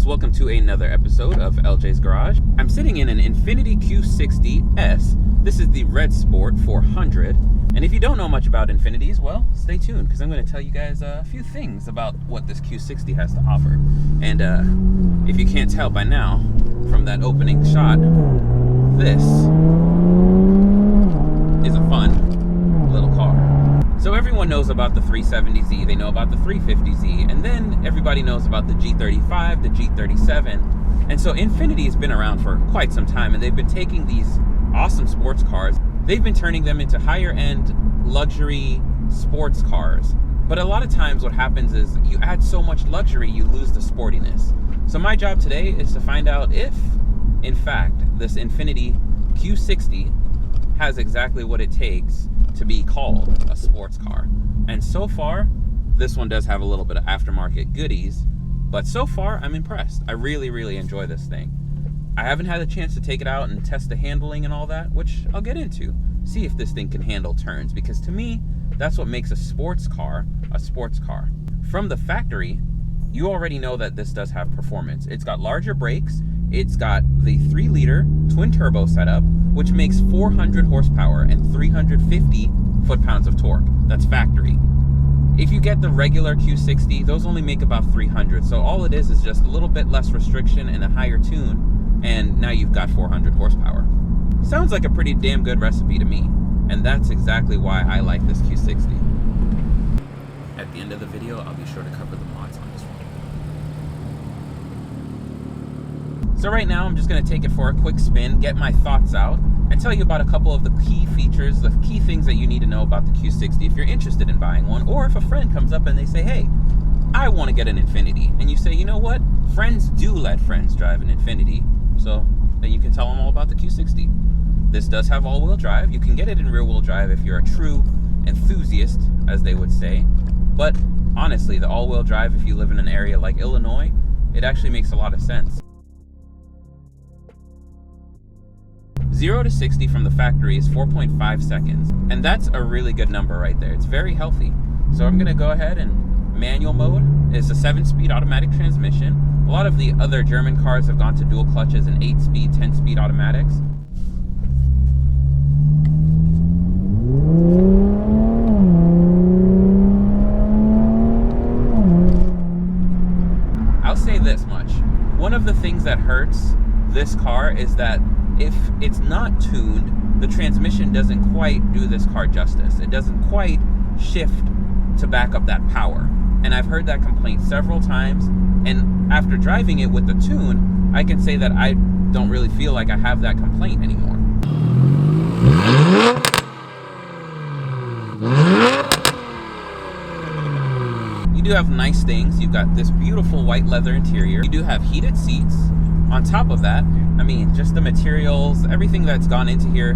Welcome to another episode of Ljs Garage. I'm sitting in an Infiniti Q60S. This is the Red Sport 400. And if you don't know much about Infinitis, well, stay tuned because I'm going to tell you guys a few things about what this Q60 has to offer. And if you can't tell by now from that opening shot, this is a fun little car. So everyone knows about the 370Z, they know about the 350Z, and then everybody knows about the G35, the G37. And so Infiniti has been around for quite some time, and they've been taking these awesome sports cars, they've been turning them into higher end luxury sports cars. But a lot of times what happens is you add so much luxury, you lose the sportiness. So my job today is to find out if, in fact, this Infiniti Q60 has exactly what it takes to be called a sports car. And so far, this one does have a little bit of aftermarket goodies, but so far I'm impressed. I really enjoy this thing. I haven't had a chance to take it out and test the handling and all that, which I'll get into. See if this thing can handle turns, because to me, that's what makes a sports car a sports car. From the factory, you already know that this does have performance. It's got larger brakes, it's got the 3-liter twin turbo setup, which makes 400 horsepower and 350 foot-pounds of torque. That's factory. If you get the regular Q60, those only make about 300. So all it is just a little bit less restriction and a higher tune, and now you've got 400 horsepower. Sounds like a pretty damn good recipe to me, and that's exactly why I like this Q60. At the end of the video, I'll be sure to cover the mods on this one. So right now, I'm just going to take it for a quick spin, get my thoughts out, and tell you about a couple of the key features, the key things that you need to know about the Q60 if you're interested in buying one, or if a friend comes up and they say, hey, I want to get an Infiniti, and you say, you know what, friends do let friends drive an Infiniti, so then you can tell them all about the Q60. This does have all-wheel drive. You can get it in rear-wheel drive if you're a true enthusiast, as they would say, but honestly, the all-wheel drive, if you live in an area like Illinois, it actually makes a lot of sense. 0 to 60 from the factory is 4.5 seconds, and that's a really good number right there. It's very healthy. So I'm gonna go ahead and manual mode is a 7-speed automatic transmission. A lot of the other German cars have gone to dual clutches and 8-speed, 10-speed automatics. I'll say this much. One of the things that hurts this car is that if it's not tuned, the transmission doesn't quite do this car justice. It doesn't quite shift to back up that power. And I've heard that complaint several times, and after driving it with the tune, I can say that I don't really feel like I have that complaint anymore. You do have nice things. You've got this beautiful white leather interior. You do have heated seats. On top of that, I mean, just the materials, everything that's gone into here,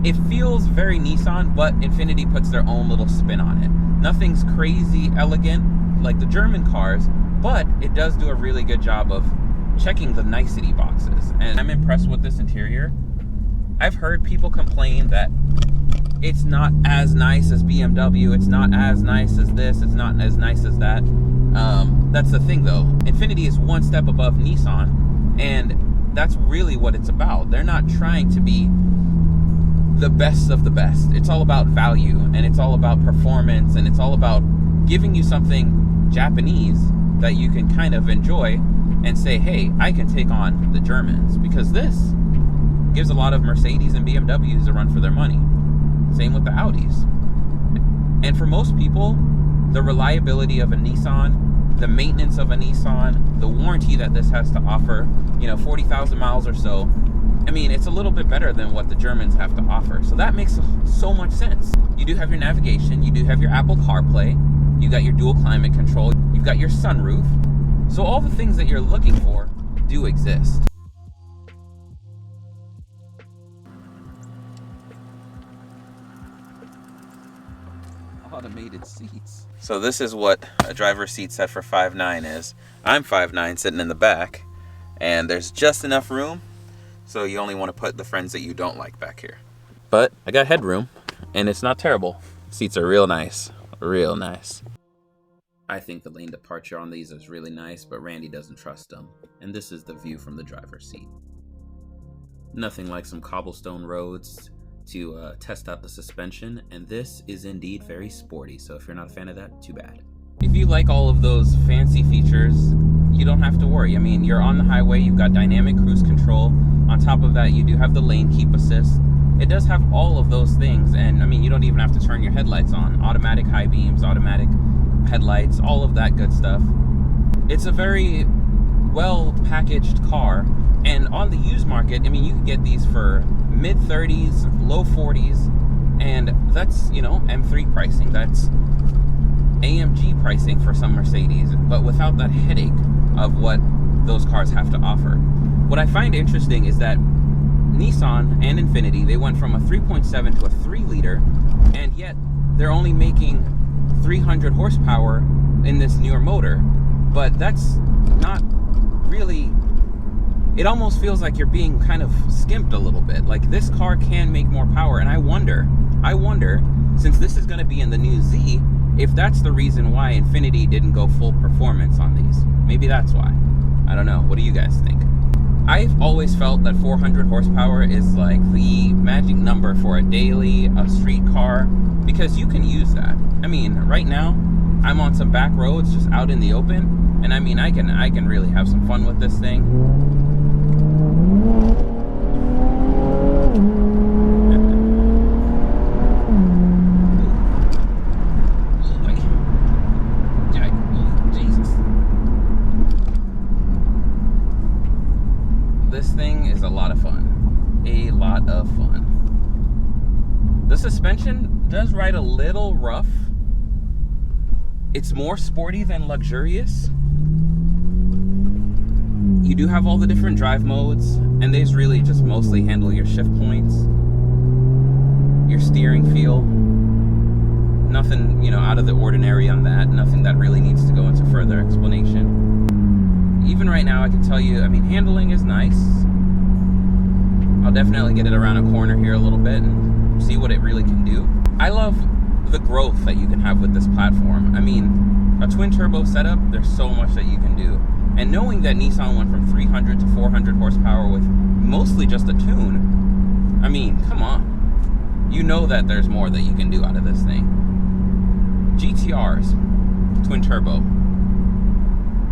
it feels very Nissan, but Infiniti puts their own little spin on it. Nothing's crazy elegant like the German cars, but it does do a really good job of checking the nicety boxes. And I'm impressed with this interior. I've heard people complain that it's not as nice as BMW, it's not as nice as this, it's not as nice as that. That's the thing though. Infiniti is one step above Nissan, and that's really what it's about. They're not trying to be the best of the best. It's all about value, and it's all about performance, and it's all about giving you something Japanese that you can kind of enjoy and say, hey, I can take on the Germans, because this gives a lot of Mercedes and BMWs a run for their money. Same with the Audis. And for most people, the reliability of a Nissan, the maintenance of a Nissan, the warranty that this has to offer, 40,000 miles or so, I mean, it's a little bit better than what the Germans have to offer. So that makes so much sense. You do have your navigation, you do have your Apple CarPlay, you got your dual climate control, you've got your sunroof. So all the things that you're looking for do exist. Automated seats. So this is what a driver's seat set for 5'9" is. I'm 5'9", sitting in the back, and there's just enough room, so you only want to put the friends that you don't like back here. but I got headroom, and it's not terrible. Seats are real nice, real nice. I think the lane departure on these is really nice, but Randy doesn't trust them. And this is the view from the driver's seat. Nothing like some cobblestone roads to test out the suspension, and this is indeed very sporty, so if you're not a fan of that, too bad. If you like all of those fancy features, you don't have to worry. I mean, you're on the highway, you've got dynamic cruise control. On top of that, you do have the lane keep assist. It does have all of those things, and I mean, you don't even have to turn your headlights on. Automatic high beams, automatic headlights, all of that good stuff. It's a very well packaged car, and on the used market, I mean, you can get these for mid 30s, low 40s, and that's, you know, M3 pricing. That's AMG pricing for some Mercedes, but without that headache of what those cars have to offer. What I find interesting is that Nissan and Infiniti, they went from a 3.7 to a 3 liter, and yet they're only making 300 horsepower in this newer motor. But that's not really, it almost feels like you're being kind of skimped a little bit. Like, this car can make more power, and I wonder, since this is going to be in the new Z, if that's the reason why Infiniti didn't go full performance on these. Maybe that's why. I don't know. What do you guys think? I've always felt that 400 horsepower is like the magic number for a daily, a street car, because you can use that. I mean, right now, I'm on some back roads just out in the open, and I mean, I can really have some fun with this thing. This thing is a lot of fun. A lot of fun. The suspension does ride a little rough. It's more sporty than luxurious. You do have all the different drive modes, and these really just mostly handle your shift points, your steering feel. Nothing, you know, out of the ordinary on that. Nothing that really needs to go into further explanation. Even right now, I can tell you, I mean, handling is nice. I'll definitely get it around a corner here a little bit and see what it really can do. I love the growth that you can have with this platform. I mean, a twin turbo setup, there's so much that you can do. And knowing that Nissan went from 300 to 400 horsepower with mostly just a tune, I mean, come on. You know that there's more that you can do out of this thing. GTRs, twin turbo.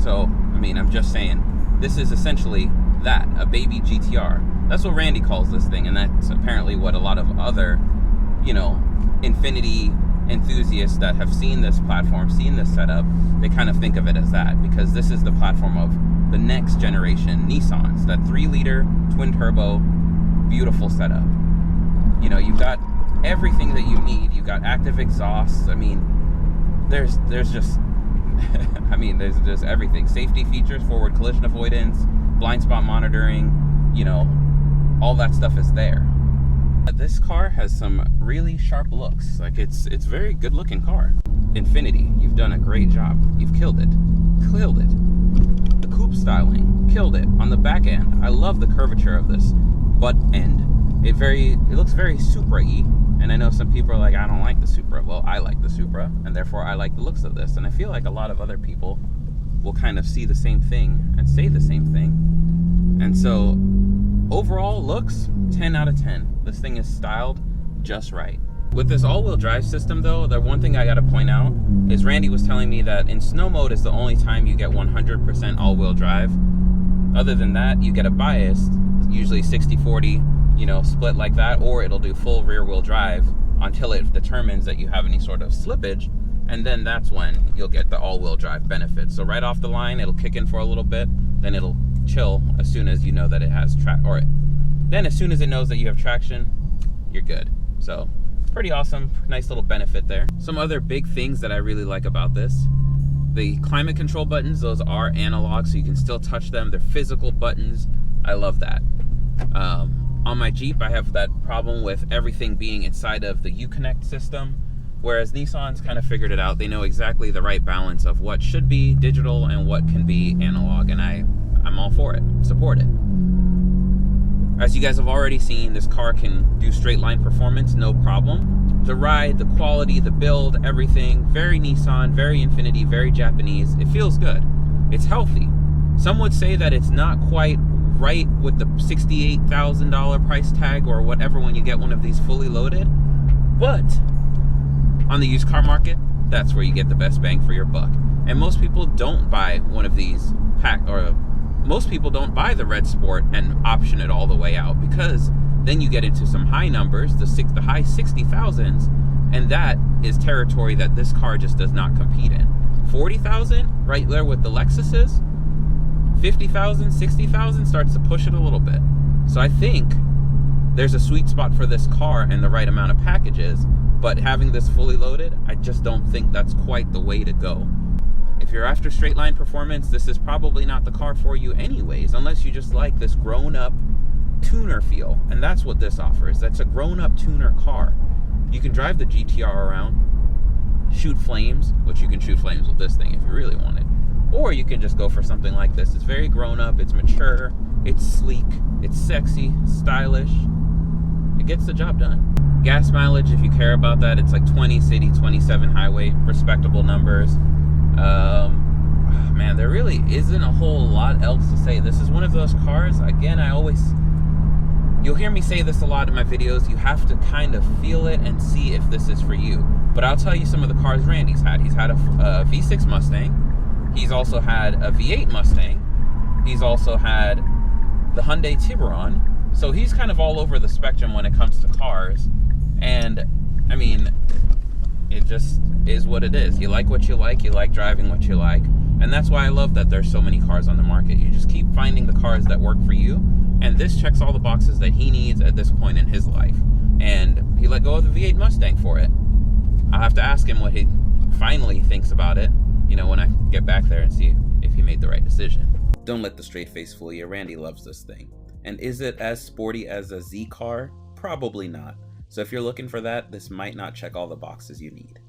So, I mean, I'm just saying, this is essentially that, a baby GTR. That's what Randy calls this thing, and that's apparently what a lot of other, you know, Infiniti enthusiasts that have seen this platform, seen this setup, they kind of think of it as that, because this is the platform of the next generation Nissans, that 3-liter twin turbo, beautiful setup. You know, you've got everything that you need. You've got active exhausts. I mean, there's just I mean, there's just everything. Safety features, forward collision avoidance, blind spot monitoring, you know, all that stuff is there. This car has some really sharp looks. Like, it's a very good looking car. Infiniti, you've done a great job. You've killed it. Killed it. The coupe styling, killed it. On the back end, I love the curvature of this butt end. It looks very Supra-y. And I know some people are like, I don't like the Supra. Well, I like the Supra, and therefore I like the looks of this. And I feel like a lot of other people will kind of see the same thing and say the same thing. And so, overall looks, 10 out of 10. This thing is styled just right. With this all-wheel drive system, though, the one thing I gotta point out is Randy was telling me that in snow mode is the only time you get 100% all-wheel drive. Other than that, you get a bias, usually 60-40, you know, split like that, or it'll do full rear-wheel drive until it determines that you have any sort of slippage, and then that's when you'll get the all-wheel drive benefit. So right off the line, it'll kick in for a little bit, then it'll chill as soon as you know that it has then as soon as it knows that you have traction, you're good. So pretty awesome, nice little benefit there. Some other big things that I really like about this: the climate control buttons, those are analog, so you can still touch them. They're physical buttons. I love that. On my Jeep, I have that problem with everything being inside of the Uconnect system, whereas Nissan's kind of figured it out. They know exactly the right balance of what should be digital and what can be analog, and I'm all for it. Support it. As you guys have already seen, this car can do straight line performance, no problem. The ride, the quality, the build, everything, very Nissan, very Infiniti, very Japanese. It feels good. It's healthy. Some would say that it's not quite right with the $68,000 price tag or whatever when you get one of these fully loaded. But on the used car market, that's where you get the best bang for your buck. And most people don't buy one of these most people don't buy the Red Sport and option it all the way out, because then you get into some high numbers, the high 60,000s, and that is territory that this car just does not compete in. 40,000, right there with the Lexuses. 50,000, 60,000 starts to push it a little bit. So I think there's a sweet spot for this car and the right amount of packages, but having this fully loaded, I just don't think that's quite the way to go. If you're after straight line performance, this is probably not the car for you anyways, unless you just like this grown-up tuner feel, and that's what this offers. That's a grown-up tuner car. You can drive the GTR around, shoot flames, which you can shoot flames with this thing if you really want it, or you can just go for something like this. It's very grown-up, it's mature, it's sleek, it's sexy, stylish. It gets the job done. Gas mileage, if you care about that, it's like 20 city, 27 highway, respectable numbers. Man, there really isn't a whole lot else to say. This is one of those cars, again, you'll hear me say this a lot in my videos, you have to kind of feel it and see if this is for you. But I'll tell you some of the cars Randy's had. He's had a V6 Mustang. He's also had a V8 Mustang. He's also had the Hyundai Tiburon. So he's kind of all over the spectrum when it comes to cars. And, I mean, it just is what it is. You like what you like driving what you like. And that's why I love that there's so many cars on the market. You just keep finding the cars that work for you. And this checks all the boxes that he needs at this point in his life. And he let go of the V8 Mustang for it. I'll have to ask him what he finally thinks about it, you know, when I get back there and see if he made the right decision. Don't let the straight face fool you. Randy loves this thing. And is it as sporty as a Z car? Probably not. So if you're looking for that, this might not check all the boxes you need.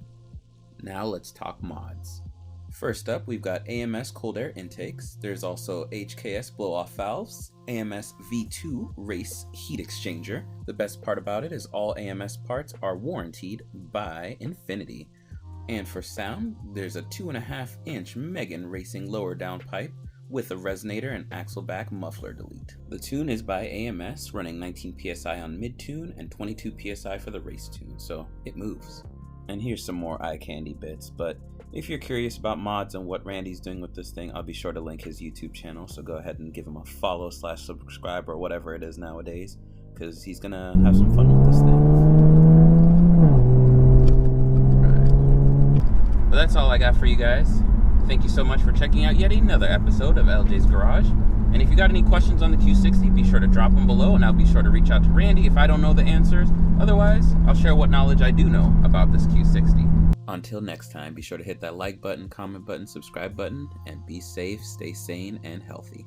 Now let's talk mods. First up, we've got AMS cold air intakes. There's also HKS blow-off valves, AMS V2 race heat exchanger. The best part about it is all AMS parts are warranted by Infiniti. And for sound, there's a 2.5-inch Megan Racing lower downpipe with a resonator and axle back muffler delete. The tune is by AMS, running 19 PSI on mid-tune and 22 PSI for the race tune, so it moves. And here's some more eye candy bits, but if you're curious about mods and what Randy's doing with this thing, I'll be sure to link his YouTube channel, so go ahead and give him a follow/subscribe or whatever it is nowadays, because he's gonna have some fun with this thing. Alright. But that's all I got for you guys. Thank you so much for checking out yet another episode of Ljs Garage. And if you got any questions on the Q60, be sure to drop them below, and I'll be sure to reach out to Randy if I don't know the answers. Otherwise, I'll share what knowledge I do know about this Q60. Until next time, be sure to hit that like button, comment button, subscribe button, and be safe, stay sane, and healthy.